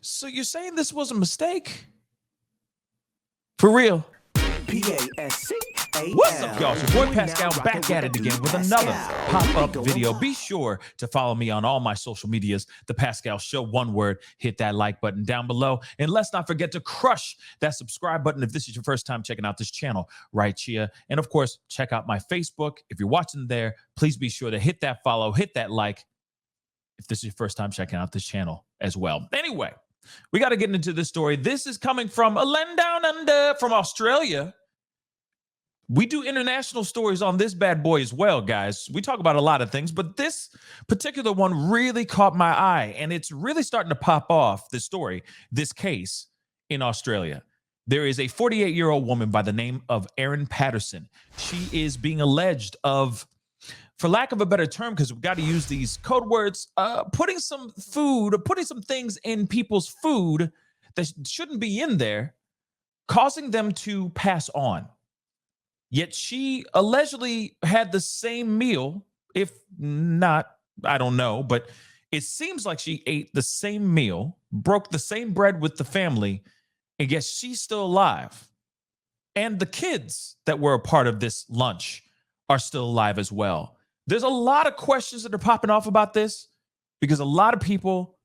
So you're saying this was a mistake? For real? P-A-S-C-A-L. What's up, y'all? It's your boy Pascal back at it again with another pop-up video. Be sure to follow me on all my social medias, The Pascal Show, one word. Hit that like button down below. And let's not forget to crush that subscribe button if this is your first time checking out this channel right here. And of course, check out my Facebook. If you're watching there, please be sure to hit that follow, hit that like if this is your first time checking out this channel as well. Anyway, we got to get into this story. This is coming from a land down under from Australia. We do international stories on this bad boy as well, guys. We talk about a lot of things, but this particular one really caught my eye, and it's really starting to pop off, this story, this case in Australia. There is a 48-year-old woman by the name of Erin Patterson. She is being alleged of, for lack of a better term, because we've got to use these code words, putting some things in people's food that shouldn't be in there, causing them to pass on. Yet she allegedly had the same meal, if not, I don't know, but it seems like she ate the same meal, broke the same bread with the family, and yet she's still alive. And the kids that were a part of this lunch are still alive as well. There's a lot of questions that are popping off about this because a lot of people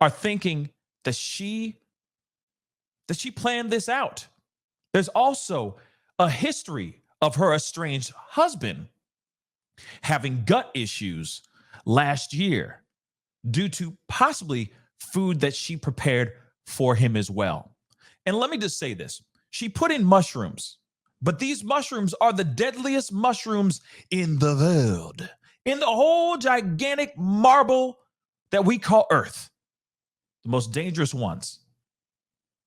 are thinking that she planned this out. There's also a history of her estranged husband having gut issues last year due to possibly food that she prepared for him as well. And let me just say this. She put in mushrooms, but these mushrooms are the deadliest mushrooms in the world, in the whole gigantic marble that we call Earth, the most dangerous ones.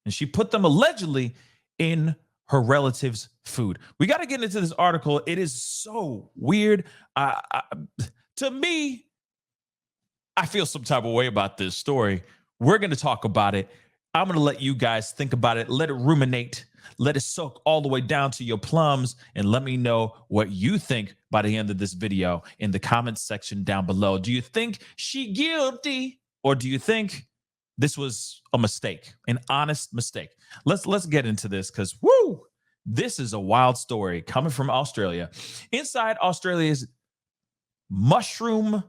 And she put them allegedly in her relative's food. We got to get into this article. It is so weird. To me, I feel some type of way about this story. We're going to talk about it. I'm going to let you guys think about it. Let it ruminate. Let it soak all the way down to your plums. And let me know what you think by the end of this video in the comments section down below. Do you think she guilty? Or do you think this was a mistake, an honest mistake? Let's get into this because, woo, this is a wild story coming from Australia. Inside Australia's mushroom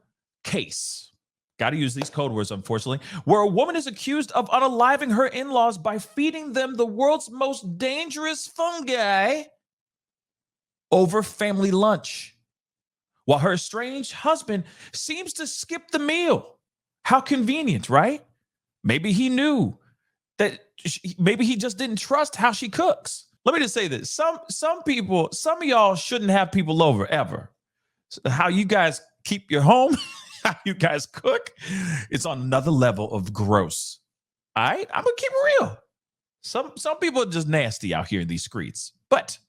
case, got to use these code words, unfortunately, where a woman is accused of unaliving her in-laws by feeding them the world's most dangerous fungi over family lunch, while her estranged husband seems to skip the meal. How convenient, right? Maybe he knew that maybe he just didn't trust how she cooks. Let me just say this. Some people, some of y'all shouldn't have people over ever. How you guys keep your home, how you guys cook, it's on another level of gross. All right? I'm going to keep it real. Some people are just nasty out here in these streets. But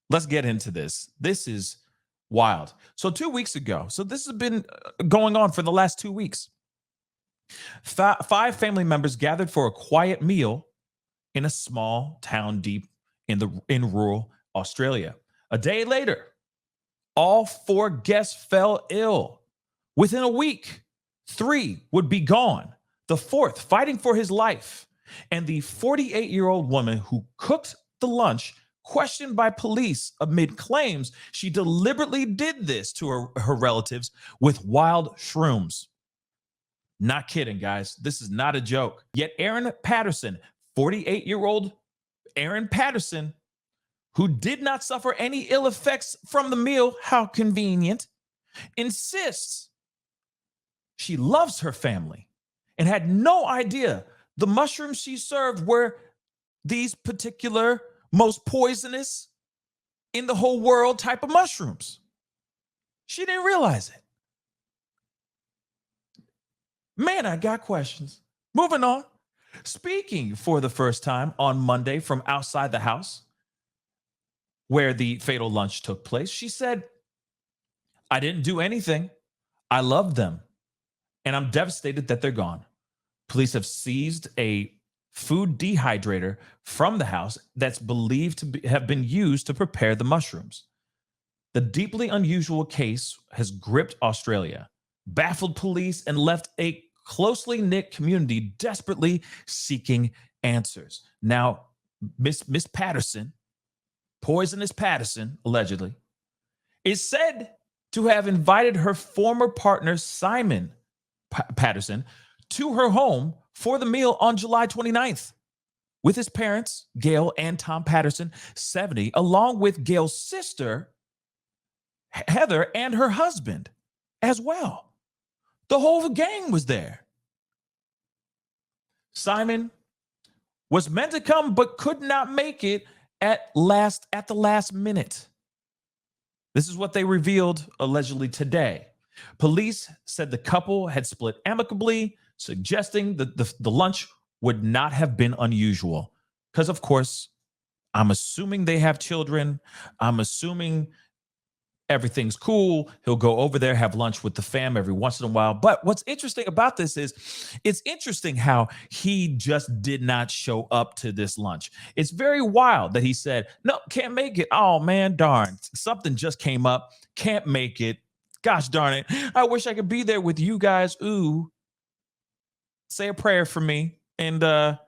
let's get into this. This is wild. So 2 weeks ago, so this has been going on for the last 2 weeks. 5 family members gathered for a quiet meal in a small town deep in rural Australia. A day later, all 4 guests fell ill. Within a week, 3 would be gone, the 4th fighting for his life. And the 48-year-old woman who cooked the lunch questioned by police amid claims she deliberately did this to her relatives with wild shrooms. Not kidding, guys. This is not a joke. Yet Erin Patterson, 48-year-old Erin Patterson, who did not suffer any ill effects from the meal, how convenient, insists she loves her family and had no idea the mushrooms she served were these particular most poisonous in the whole world type of mushrooms. She didn't realize it. Man, I got questions. Moving on. Speaking for the first time on Monday from outside the house where the fatal lunch took place, she said, "I didn't do anything. I loved them. And I'm devastated that they're gone." Police have seized a food dehydrator from the house that's believed to have been used to prepare the mushrooms. The deeply unusual case has gripped Australia, baffled police, and left a closely knit community desperately seeking answers. Now, Miss Patterson, poisonous Patterson, allegedly, is said to have invited her former partner, Simon Patterson, to her home for the meal on July 29th with his parents, Gail and Tom Patterson, 70, along with Gail's sister, Heather, and her husband as well. The whole gang was there. Simon was meant to come but could not make it at the last minute. This is what they revealed allegedly today. Police said the couple had split amicably, suggesting that the lunch would not have been unusual. Because, of course, I'm assuming they have children. I'm assuming everything's cool. He'll go over there, have lunch with the fam every once in a while. But what's interesting about this is it's interesting how he just did not show up to this lunch. It's very wild that he said, no, can't make it. Oh, man, darn. Something just came up. Can't make it. Gosh darn it. I wish I could be there with you guys. Ooh. Say a prayer for me and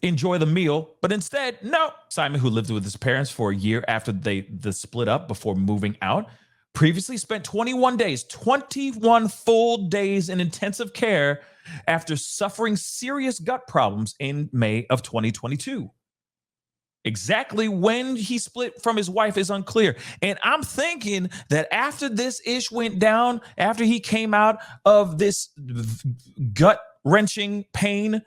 enjoy the meal. But instead, no. Simon, who lived with his parents for a year after the split up before moving out, previously spent 21 full days in intensive care after suffering serious gut problems in May of 2022. Exactly when he split from his wife is unclear. And I'm thinking that after this ish went down, after he came out of this gut-wrenching pain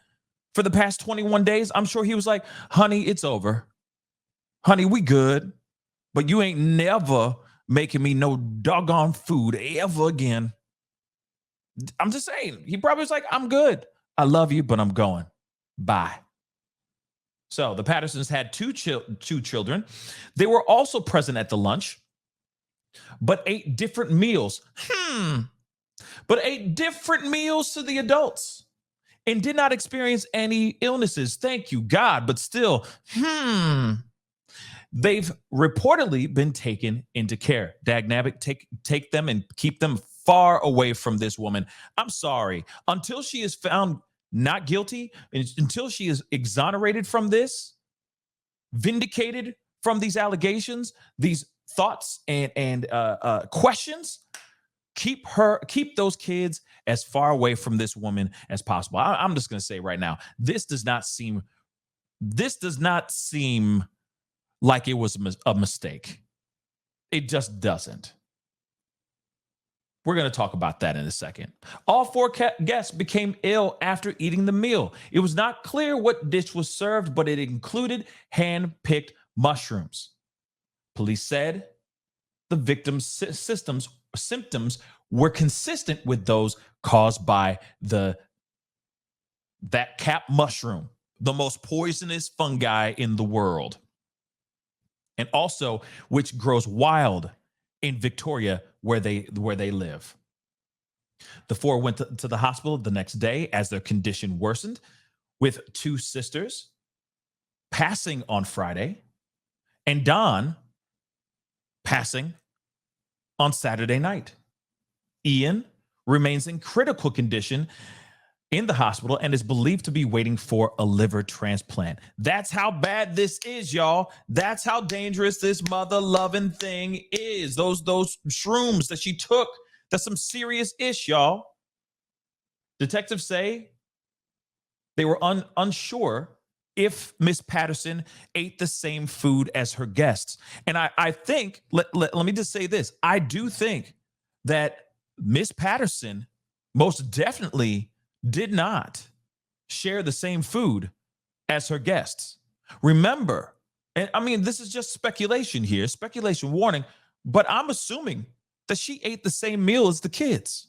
for the past 21 days, I'm sure he was like, honey, it's over. Honey, we good. But you ain't never making me no doggone food ever again. I'm just saying. He probably was like, I'm good. I love you, but I'm going. Bye. So the Pattersons had two children. They were also present at the lunch, but ate different meals. But ate different meals to the adults and did not experience any illnesses. Thank you, God. But still, they've reportedly been taken into care. Dagnabbit, take them and keep them far away from this woman. I'm sorry. Until she is found not guilty, until she is exonerated from this, vindicated from these allegations, these thoughts and questions, keep those kids as far away from this woman as possible. I'm just going to say right now, this does not seem like it was a mistake. It just doesn't. We're going to talk about that in a second. All four guests became ill after eating the meal. It was not clear what dish was served, but it included hand-picked mushrooms. Police said the victim's symptoms were consistent with those caused by that cap mushroom, the most poisonous fungi in the world, and also which grows wild in Victoria, where they live. The four went to the hospital the next day as their condition worsened, with two sisters passing on Friday and Don passing on Saturday night. Ian remains in critical condition in the hospital and is believed to be waiting for a liver transplant. That's how bad this is, y'all. That's how dangerous this mother-loving thing is. Those shrooms that she took, that's some serious ish, y'all. Detectives say they were unsure if Miss Patterson ate the same food as her guests. And I think, let me just say this. I do think that Miss Patterson most definitely did not share the same food as her guests. Remember, and I mean, this is just speculation here, speculation warning, but I'm assuming that she ate the same meal as the kids.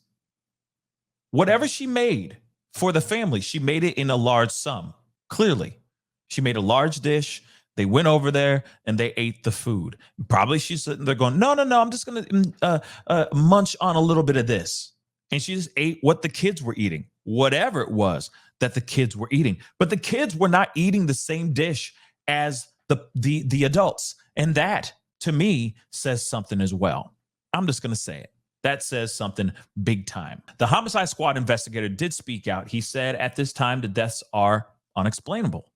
Whatever she made for the family, she made it in a large sum. Clearly, she made a large dish. They went over there and they ate the food. Probably she's sitting there going, no, I'm just going to munch on a little bit of this. And she just ate what the kids were eating, whatever it was that the kids were eating. But the kids were not eating the same dish as the adults. And that, to me, says something as well. I'm just going to say it. That says something big time. The homicide squad investigator did speak out. He said at this time, the deaths are unexplainable.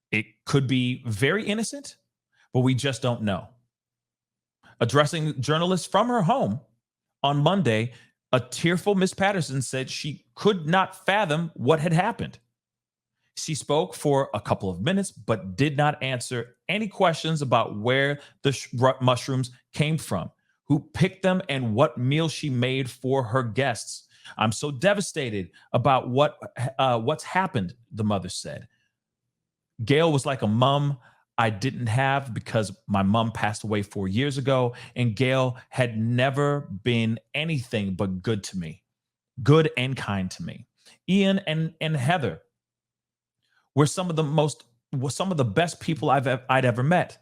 It could be very innocent, but we just don't know. Addressing journalists from her home on Monday, a tearful Miss Patterson said she could not fathom what had happened. She spoke for a couple of minutes, but did not answer any questions about where the mushrooms came from, who picked them, and what meal she made for her guests. I'm so devastated about what's happened, the mother said. Gail was like a mom I didn't have because my mom passed away 4 years ago, and Gail had never been anything but good to me, good and kind to me. Ian and Heather were some of the best people I'd ever met.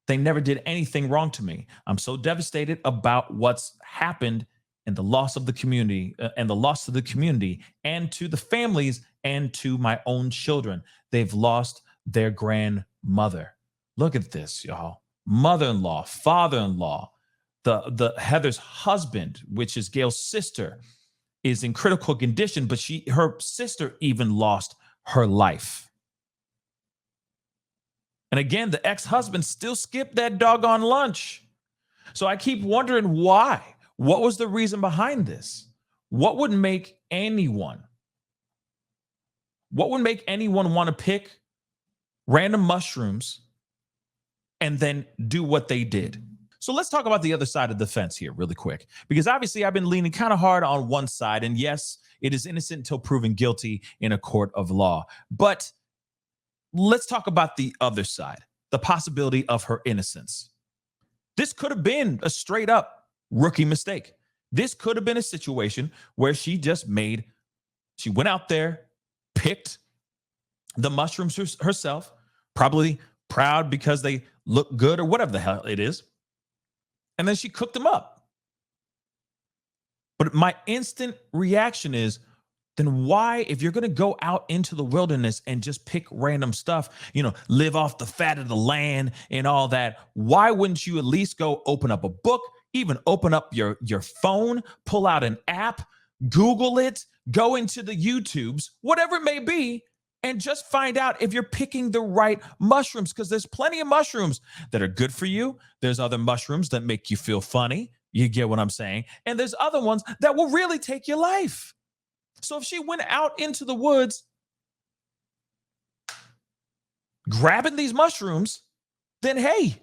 They never did anything wrong to me. I'm so devastated about what's happened and the loss of the community and the loss to the community and to the families and to my own children. They've lost their grandmother. Look at this, y'all. Mother-in-law, father-in-law, the Heather's husband, which is Gail's sister, is in critical condition, but her sister even lost her life. And again, the ex-husband still skipped that doggone lunch. So I keep wondering why. What was the reason behind this? What would make anyone want to pick random mushrooms and then do what they did? So let's talk about the other side of the fence here really quick, because obviously I've been leaning kind of hard on one side, and yes, it is innocent until proven guilty in a court of law. But let's talk about the other side, the possibility of her innocence. This could have been a straight up rookie mistake. This could have been a situation where she went out there, picked the mushrooms herself, probably proud because they look good or whatever the hell it is. And then she cooked them up. But my instant reaction is, then why, if you're going to go out into the wilderness and just pick random stuff, live off the fat of the land and all that, why wouldn't you at least go open up a book, even open up your phone, pull out an app, Google it, go into the YouTubes, whatever it may be, and just find out if you're picking the right mushrooms, because there's plenty of mushrooms that are good for you. There's other mushrooms that make you feel funny. You get what I'm saying? And there's other ones that will really take your life. So if she went out into the woods grabbing these mushrooms, then hey,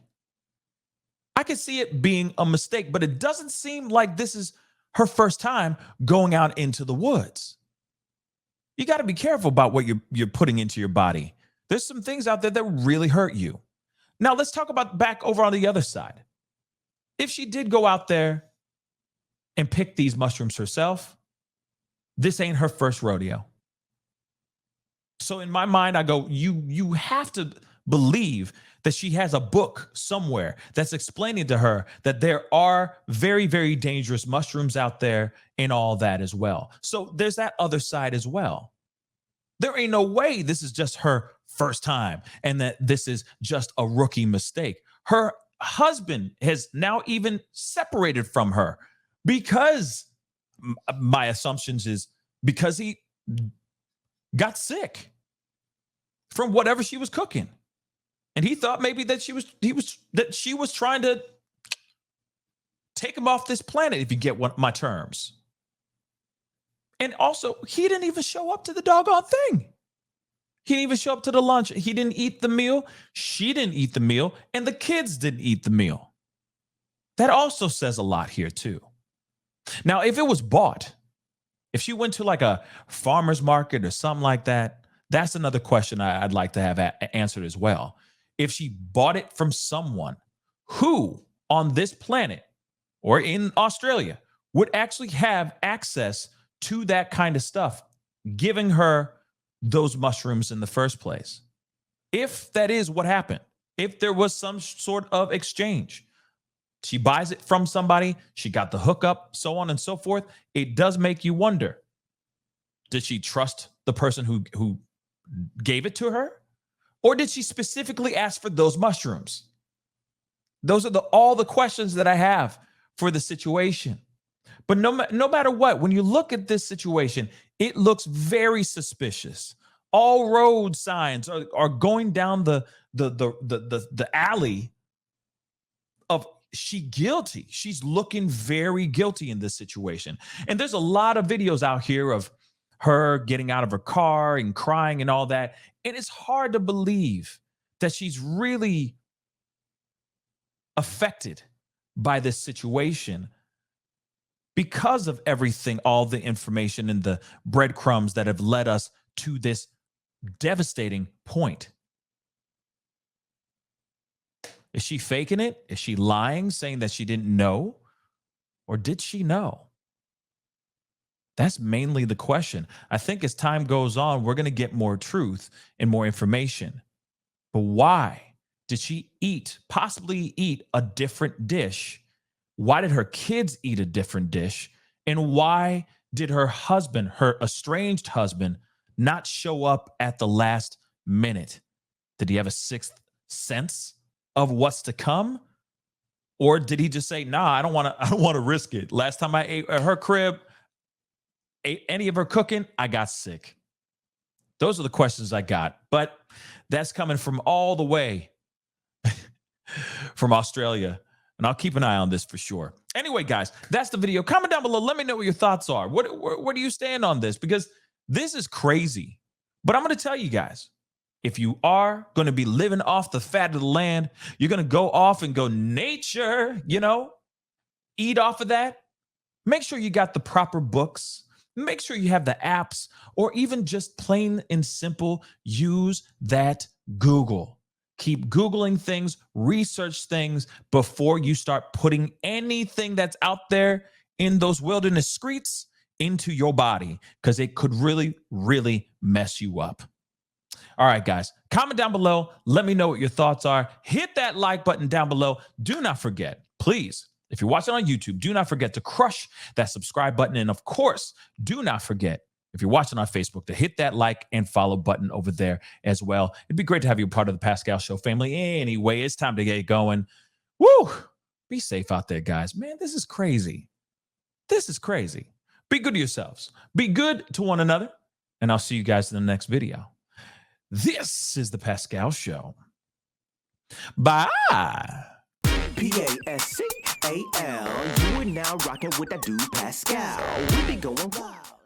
I could see it being a mistake, but it doesn't seem like this is her first time going out into the woods. You got to be careful about what you're putting into your body. There's some things out there that really hurt you. Now let's talk about back over on the other side. If she did go out there and pick these mushrooms herself, this ain't her first rodeo. So in my mind, I go, you have to believe that she has a book somewhere that's explaining to her that there are very, very dangerous mushrooms out there and all that as well. So there's that other side as well. There ain't no way this is just her first time and that this is just a rookie mistake. Her husband has now even separated from her because my assumptions is because he got sick from whatever she was cooking. And he thought maybe that she was trying to take him off this planet, if you get my terms. And also, he didn't even show up to the doggone thing. He didn't even show up to the lunch. He didn't eat the meal. She didn't eat the meal. And the kids didn't eat the meal. That also says a lot here, too. Now, if it was bought, if she went to like a farmer's market or something like that, that's another question I'd like to have answered as well. If she bought it from someone who on this planet or in Australia would actually have access to that kind of stuff, giving her those mushrooms in the first place. If that is what happened, if there was some sort of exchange, she buys it from somebody, she got the hookup, so on and so forth, it does make you wonder, did she trust the person who gave it to her? Or did she specifically ask for those mushrooms? Those are all the questions that I have for the situation. But no matter what, when you look at this situation, it looks very suspicious. All road signs are going down the alley of she guilty. She's looking very guilty in this situation. And there's a lot of videos out here of her getting out of her car and crying and all that. And it's hard to believe that she's really affected by this situation because of everything, all the information and the breadcrumbs that have led us to this devastating point. Is she faking it? Is she lying, saying that she didn't know? Or did she know? That's mainly the question. I think as time goes on, we're going to get more truth and more information. But why did she possibly eat a different dish? Why did her kids eat a different dish? And why did her husband, her estranged husband, not show up at the last minute? Did he have a sixth sense of what's to come? Or did he just say, nah, I don't want to risk it. Last time I ate at her crib, ate any of her cooking, I got sick. Those are the questions I got. But that's coming from all the way from Australia. And I'll keep an eye on this for sure. Anyway, guys, that's the video. Comment down below. Let me know what your thoughts are. Where do you stand on this? Because this is crazy. But I'm going to tell you guys, if you are going to be living off the fat of the land, you're going to go off and go nature, eat off of that. Make sure you got the proper books. Make sure you have the apps, or even just plain and simple, use that Google. Keep Googling things, research things before you start putting anything that's out there in those wilderness streets into your body, because it could really, really mess you up. All right, guys, comment down below. Let me know what your thoughts are. Hit that like button down below. Do not forget, please, if you're watching on YouTube, do not forget to crush that subscribe button. And of course, do not forget, if you're watching on Facebook, to hit that like and follow button over there as well. It'd be great to have you a part of the Pascal Show family. Anyway, it's time to get going. Woo! Be safe out there, guys. Man, this is crazy. This is crazy. Be good to yourselves. Be good to one another. And I'll see you guys in the next video. This is the Pascal Show. Bye. Pascal, you are now rocking with that dude Pascal. We be going wild.